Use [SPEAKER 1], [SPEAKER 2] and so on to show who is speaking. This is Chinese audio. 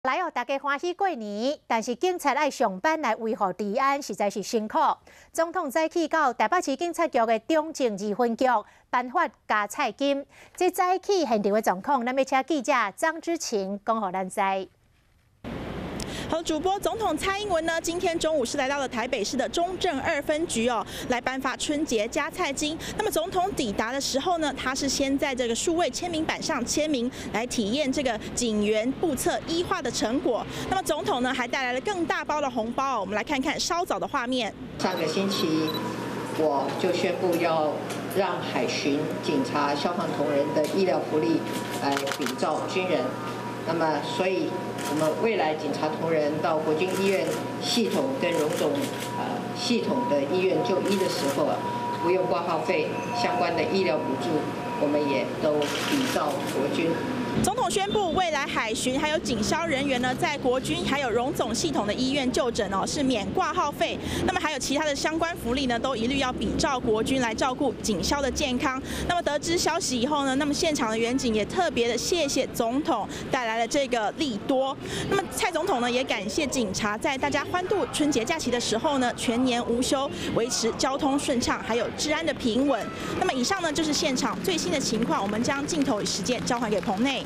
[SPEAKER 1] 来哦，大家欢喜过年，但是警察爱上班来维护治安，实在是辛苦。总统早起到台北市警察局的中正二分局颁发加菜金。这早起现场的状况，咱要请记者张之晴讲予咱知。
[SPEAKER 2] 好，主播总统蔡英文呢，今天中午是来到了台北市的中正2分局哦，来颁发春节加菜金。那么总统抵达的时候呢，他是先在这个数位签名板上签名，来体验这个警员簿册医化的成果。那么总统呢，还带来了更大包的红包哦，我们来看看稍早的画面。
[SPEAKER 3] 上个星期我就宣布要让海巡、警察、消防同仁的医疗福利来比照军人。 那么，所以我们未来警察同仁到国军医院系统跟荣总系统的医院就医的时候不用挂号费，相关的医疗补助我们也都比照国军。
[SPEAKER 2] 总统宣布，未来海巡还有警消人员呢，在国军还有荣总系统的医院就诊哦，是免挂号费。那么还有其他的相关福利呢，都一律要比照国军来照顾警消的健康。那么得知消息以后呢，那么现场的员警也特别的谢谢总统带来了这个利多。那么蔡总统呢，也感谢警察在大家欢度春节假期的时候呢，全年无休，维持交通顺畅，还有治安的平稳。那么以上呢，就是现场最新的情况，我们将镜头与时间交还给棚内。